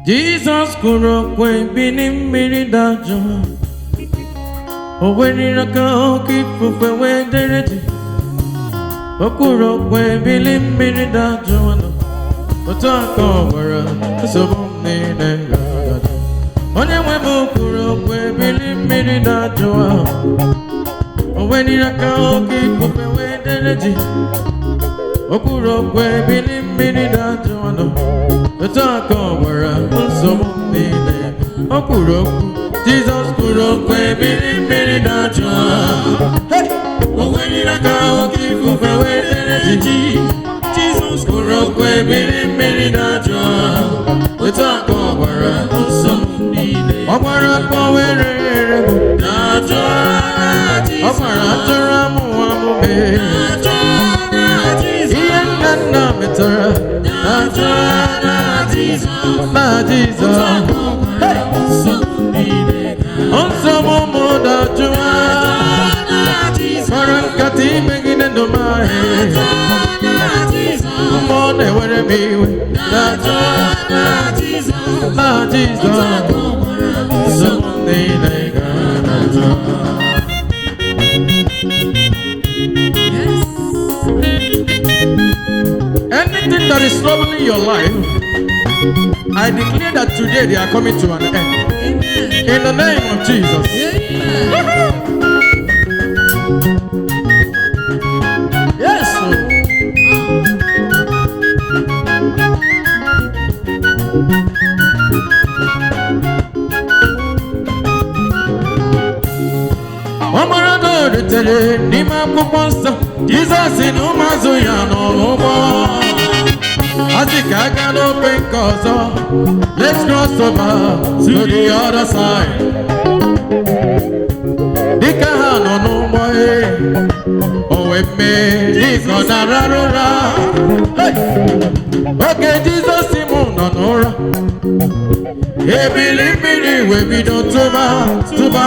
Jesus kwuru okwu ebili mmiri dajụọ. O weliri aka oke ifufe wee dere ji. O kwuru okwu ebili mmiri dajụọ. Otu aka ọ gwara nsogbu m niile ga-adajụ. Onye nwe m kwuru okwu ebili mmiri dajụọ. O weliri aka oke ifufe wee dere ji. O kwuru okwu ebili mmiri dajụọ. Otu aka ọ gwara nsogbu m niile. O kwuru okwu, Jizọs kwuru okwu ebili mmiri dajụọ. O weliri aka oke ifufe wee dere ji. Jizọs kwuru okwu ebili mmiri dajụọ. Otu aka ọ gwara nsogbu m niile. Ọ gwara ka o were ere m dajụọ. Ọ gwara atụrụ amụ amụme. Ihe nna nna metara dajụọ. Na Jesus, nsogbu m dajụọ. Mara nkata imegide ndụ m ahụ. Mmụọ na-ewere m iwe dajụọ. Na Jesus, nsogbu m niile ga-adajụọ. Anything that is troubling your life, I declare that today they are coming to an end. Amen. In the name of Jesus. Yes. Ọmọrado rutere n'ime akwụkwọ nsọ. Jizọs na ụmụazụ ya nọ n'ụgbọ. Asị ka aga n'ofe nke ọzọ. Let's cross over to the other side. Dịka ha nọ n'ụgbọ o wee mee dịka ọ na-arara ụra. Oge Jizọs mụ nọ n'ụra. Ebili mmiri wee bido tụba.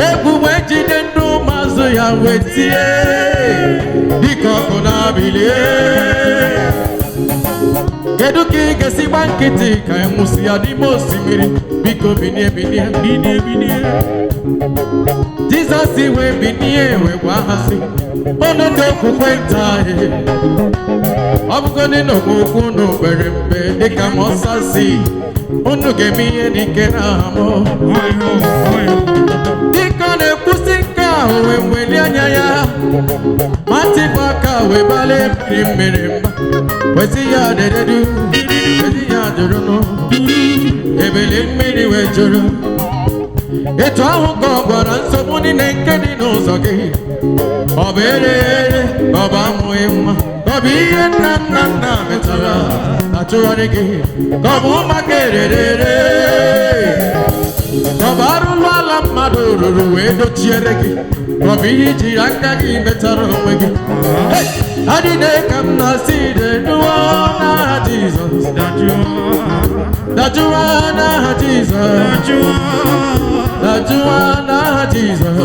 Egwu wee jide ndị ụmụazụ ya wee tie dịka ọkụ na-abịlie. Kedu ka ị ga-esi gba nkịtị ka ị nwụsị ya n'ime osimiri? Biko binie. Jizọs wee binie wee gwa ha sị, unu ndị okwukwe nta anyị, ọ bụgodị na okwu unu kpere mpe dịka Mọsa si, unu ga-eme ihe n'ike n'aha m. Dịka ọ na-ekwusi nke ahụ wee welie anya ya, matịpụ aka wee gbalie mmiri mba. Wezi ya dededu, wezi ya jụrụ. Ebili mmiri wee jụrụ. Etu ahụ ka ọ gwara nsogbu niile nke dị n'ụzọ gị. Ọ bụ ere, ọ bụ amụghị nwa, ọ bụ ihe nna nna metara achụgharị gị, ka ọ bụ ụmụaka erere, ka ọ bụ arụrụ ala mmadụ rụrụ wee dochiere gị, ka ọ bụ ihe ijiri aka gị metara onwe gị. Adịghị ka m na-asị dajụọ n'aha Jizọs. Dajụọ n'aha Jizọs. Dajụọ n'aha Jizọs.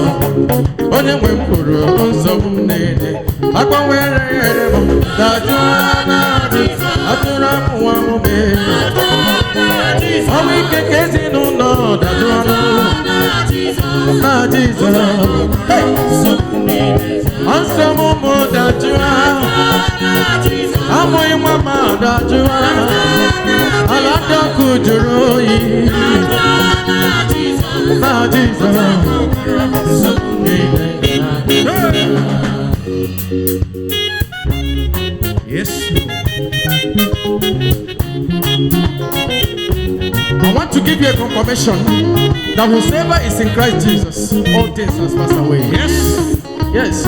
Onye nwe m kwuru nsogbu m niile. Agbanwere ere m. Dajụọ n'aha Jizọs. Atụrụ amụ amụme. Ọnwụ ike ka ezinụlọ dajụọ n'aha Jizọs. Nsogbu m dajụọ. Amụghị nwa m dajụọ. Ala dị ọkụ jụrụ oyi. Na Jizọs. Yes. I want to give you a confirmation that whosoever is in Christ Jesus, all things has passed away. Yes. Yes.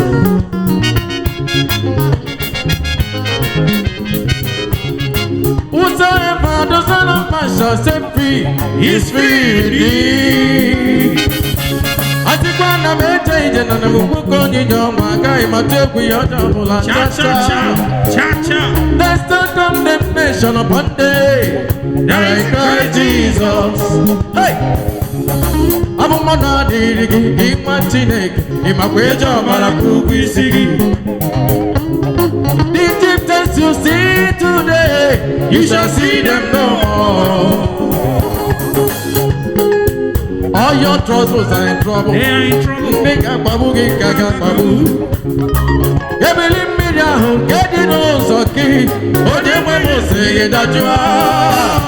Whosoever the Son of Man shall set free is free indeed. Asikwa na meje ije na namukuko nyinyo magai mategu yoda mula cha. There's no condemnation upon day. There is Christ Jesus. Hey. Amumana dirigi ima Chineke ima kwejo malakuku isigi. The Egyptians you see today you shall see them no more. All your troubles are in trouble. They are in trouble. Make a babu, get a babu. Every million, get it on Soki. Oh, they will say that you are.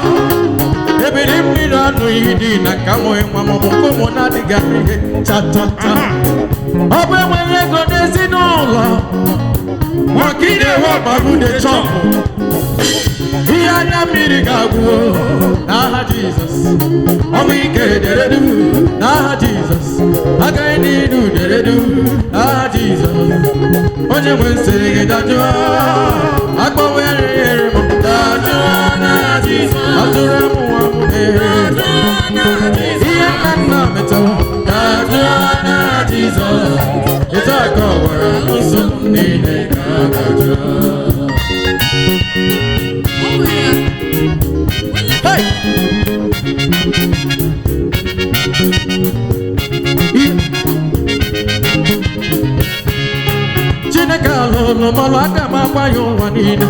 Every million, you did not come away, Mamma, come on, not the guy. Chatata. Open when you go, there's no law. What kid they want, babu, they chop. Iya mirigago, nah Jesus. All we get they do, nah Jesus. I can't do they do, nah Jesus. When you went singing that you are, I go where that you are, nah Jesus. I do remember, Iya can't metal, that you are, nah Jesus. It's a cover, I'm so needed, that you are. Hey! Chinekalo no malaka mapayo wanina.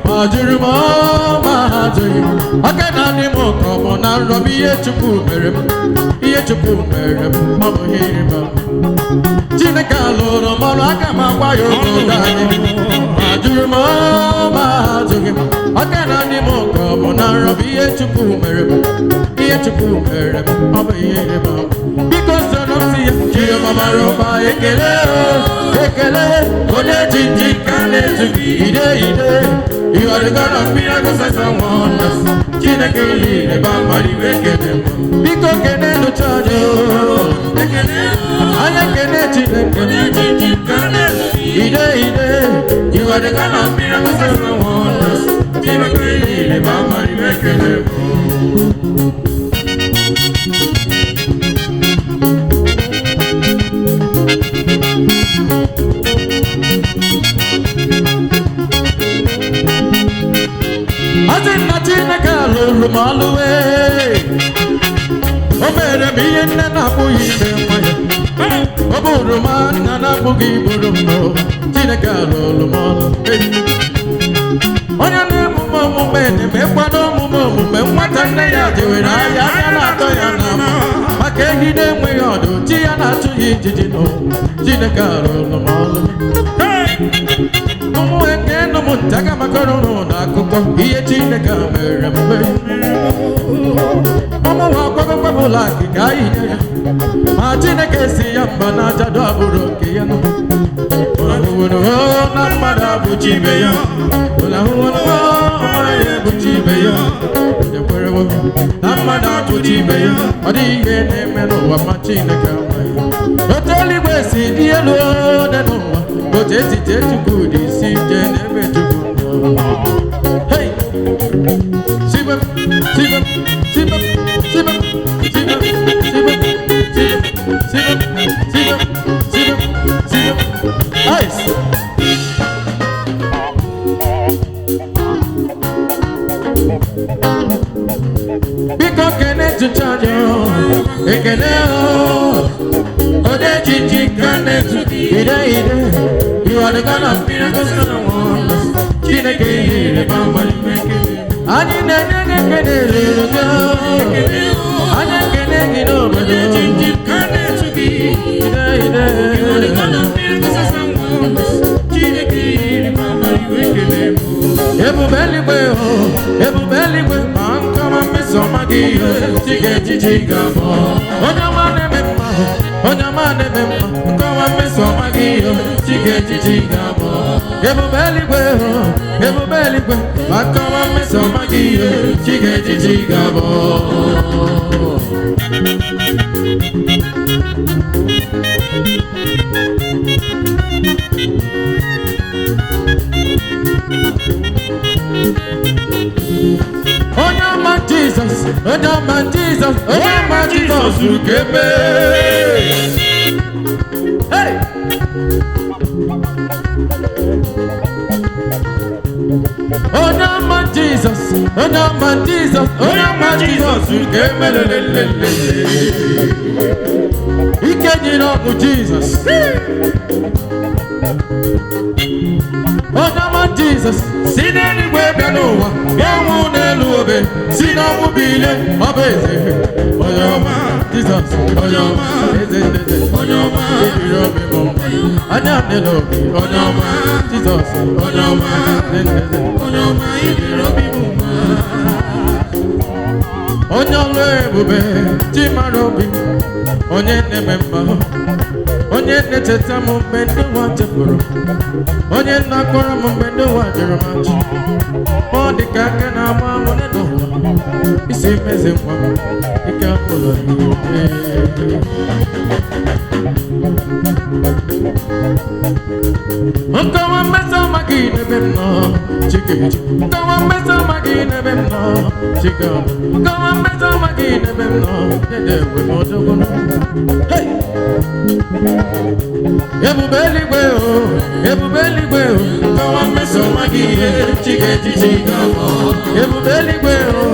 Majuruma mahaji. Akana ni moko mona robi yechupu merem. Yechupu merem. Mamu hirima. Chinekalo no malaka mapayo wanina. Majuruma mahaji. Akana ni moko mona robi yechupu merem. Yechupu merem. Mamu hirima. Because I don't see you, Jia Mama Roba, Ekele, Kone Jinji, Kane to be ide. You are the God of miracles and some wonders. Chineke, the Bambari, Ekele, Biko Kene no charge you. Ayakene Chineke, Kane to be ide. You are the God of miracles and some wonders. Chineke, the Bambari, Ekele. Maluwe, Omere mi enne na buyi maya, Oburuma na bugi burumo, Chinekalo lumalu. Onya ne mumo mene me kwado mumo me mwata ne ya diwe na ya na to ya na ma. Makehi ne mwe yodo, ti ya na tu yiji no, Chinekalo lumalu. Mumu eke no muntaga makoro na kuko, iye Chineka mere mwe. Mama wa kwa bulaki kaide Martina kesi yamba na jado aburoke ya no Ola huwono na mada buchibe ya Ola huwono amaye buchibe ya Nyewerewo na mada buchibe ya Odiye nemeno wa Martina kama Otoli wesi dielo denowa Boteti tetu kudi si jenebe tukuno Hey! Sibam, sibam, sibam, sibam, sibam, sibam, sibam, sibam, sibam, sibam, ice. Because can to charge you, it can Ode Gigi can you are the God of miracles and wonders. Chineke, the Bambari make it. I Jesus, oh my Jesus, you give me. Hey! Oh my Jesus. Jesus, Onyama Jesus, Onyama Jesus, Ikemelelelele. Ikenyirogu Jesus. Onyama Jesus, Sineni Webanoa, Yamune Lube, Sinamu Bile, Abeze. Onyama Jesus, Onyama, Onyama, Anyamelo, Onyama Jesus, Onyama, Onyama, Onyalo ebube Chimarobi Onye nememba Onye neteta mu mgbe wa chefuru Onye nakọrọ mu mgbe wa jere machi Ọ dị ka aka na-agba nwere n'ụwa Isi mezi nwa ike apụlọ n'ihe Nkawa mmesa magi n'ebe m nọ Chikeji Nkawa mmesa magi n'ebe m nọ Chikeji Nkawa mmesa magi n'ebe m nọ Dede egwe m odogono Hey! Ebube eluigwe o Ebube eluigwe o Nkawa mmesa magi Chikeji Chikafọ Ebube eluigwe o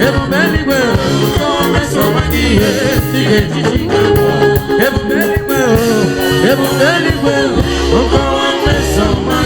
Ebube eluigwe o Nkawa mmesa magi Chikeji Chikafọ Ebube eluigwe o Ebube eluigwe o Nkawa mmesa magi